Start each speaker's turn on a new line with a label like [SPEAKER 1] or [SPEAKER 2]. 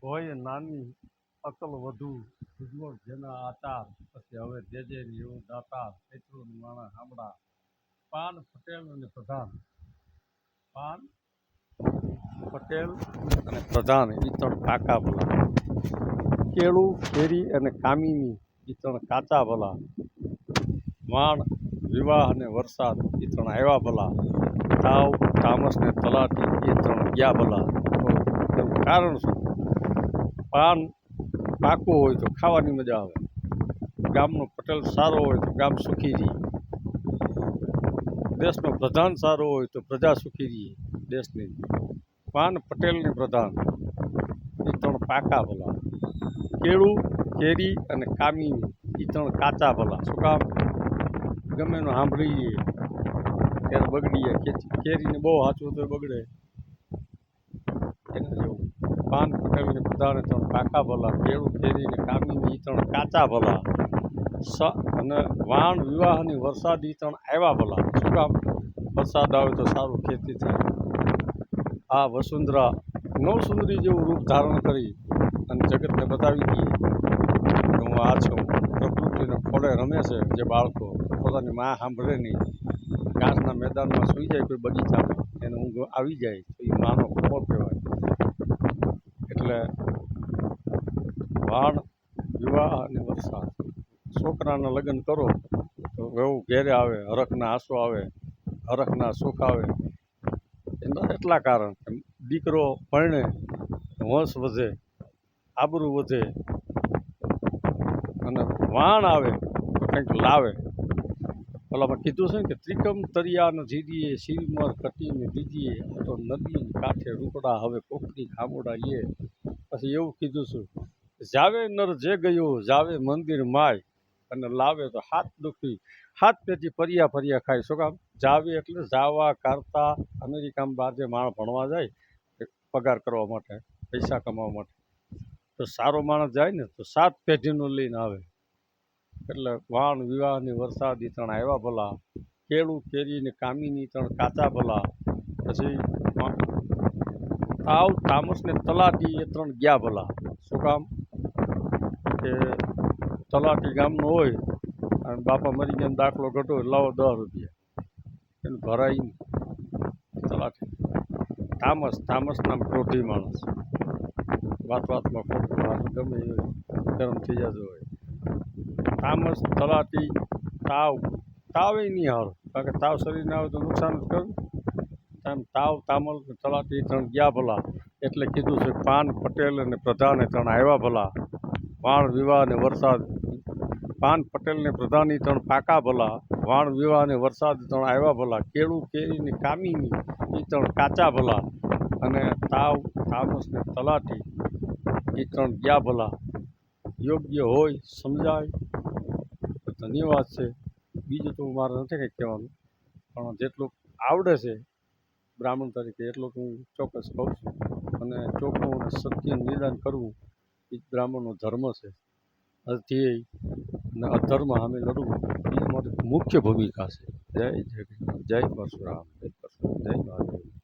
[SPEAKER 1] હોય નાની અકલ વધુ ઉજ્જવળ જેના આચાર પછી હવે જેજે એવું દાતાર એટલું માણસ હામડા પાન પટેલ અને પ્રધાન પાન પટેલ અને પ્રધાન એ ત્રણ કાકા ભલા કેળું કેરી અને કામિની એ ત્રણ કાચા ભલા વાણ વિવાહ અને વરસાદ એ ત્રણ આવ્યા ભલા તાવ તામસ ને તલાટી એ ત્રણ ગયા ભલા તો એનું કારણ શું પાન પાકું હોય તો ખાવાની મજા આવે ગામનો પટેલ સારો હોય તો ગામ સુખી રહે દેશનો પ્રધાન સારો હોય તો પ્રજા સુખી રહે દેશની પાન પટેલને પ્રધાન એ ત્રણ પાકા ભલા કેળું કેરી અને કામિની એ ત્રણ કાચા ભલા શું કામ ગમે એનું સાંભળીએ ત્યારે બગડીએ કેરીને બહુ સાચું તો બગડે એના જેવું પાન પટેલ ને પ્રધાન ત્રણ કાકા ભલા કેળું કેરી ને કામિની એ ત્રણ કાચા ભલા અને વાણ વિવાહ અને વરસાદ એ ત્રણ આવ્યા ભલા શું કામ વરસાદ આવે તો સારું ખેતી થાય આ વસુંધરા નવસુંદરી જેવું રૂપ ધારણ કરી અને જગતને બતાવી દઈએ કે હું આ છું પ્રકૃતિને ખોળે રમે છે જે બાળકો પોતાની મા સાંભળે નહીં ઘાસના મેદાનમાં સૂઈ જાય કોઈ બગીચામાં એને ઊંઘ આવી જાય તો એ માનો ખોળો કહેવાય એટલે વાણ વિવાહ અને વરસાદ છોકરાના લગ્ન કરો તો વહુ ઘેરે આવે હરખના આંસુ આવે હરખના સુખ આવે એના એટલા કારણ કે દીકરો પરણે વંશ વધે આબરૂ વધે અને વાણ આવે તો કંઈક લાવે પેલામાં કીધું છે ને કે ત્રિકમ તરિયાને જીરીએ શિવમર કટીને દીજીએ તો નદી કાંઠે રૂપડા હવે કોકરી ખામોડા એ પછી એવું કીધું છું જાવે નર જે ગયો જાવે મંદિર માય અને લાવે તો હાથ દુખી હાથ પેથી ફર્યા ફર્યા ખાય શું કામ જાવે એટલે જાવા કરતા અમેરિકામાં બહાર જે માણસ ભણવા જાય પગાર કરવા માટે પૈસા કમાવા માટે તો સારો માણસ જાય ને તો 7 પેઢીનું લઈને આવે એટલે વાણ વિવાહની વરસાદ એ ત્રણ આવ્યા ભલા કેળું કેરી ને કામિની ત્રણ કાચા ભલા પછી તાવ તામસ ને તલાટી એ ત્રણ ગયા ભલા શું કામ કે તલાટી ગામનો હોય અને બાપા મરી ગયા દાખલો ઘટો લાવો 10 રૂપિયા એનું ભરાય નહીં તલાટી તામસ નામ ક્રોધી માણસ વાતમાં ખોટું વાત ગમે એ ગરમ થઈ જતો હોય તામસ તલાટી તાવ એ નહીં હારો કારણ કે તાવ શરીરને આવે તો નુકસાન જ કરું એમ તાવ તામલ તલાટી ત્રણ ગયા ભલા એટલે કીધું છે પાન પટેલ અને પ્રધાને ત્રણ આવ્યા ભલા વાણ વિવાહ અને વરસાદ પાન પટેલ ને પ્રધાન એ ત્રણ પાકા ભલા વાણ વિવાહ અને વરસાદ ત્રણ આવ્યા ભલા કેળું કેરી ને કામિની એ ત્રણ કાચા ભલા અને તાવ તામસ ને તલાટી એ ત્રણ ગયા ભલા યોગ્ય હોય સમજાય ધન્યવાદ છે બીજું તો મારે નથી કંઈક કહેવાનું પણ જેટલું આવડે છે બ્રાહ્મણ તરીકે એટલું હું ચોક્કસ કહું છું અને ચોખ્ખું અને સત્ય નિદાન કરવું એ બ્રાહ્મણનો ધર્મ છે અધ્યેય અને અધર્મ સામે લડવું એ મારી મુખ્ય ભૂમિકા છે જય પરશુરામ જય મહાદેવ.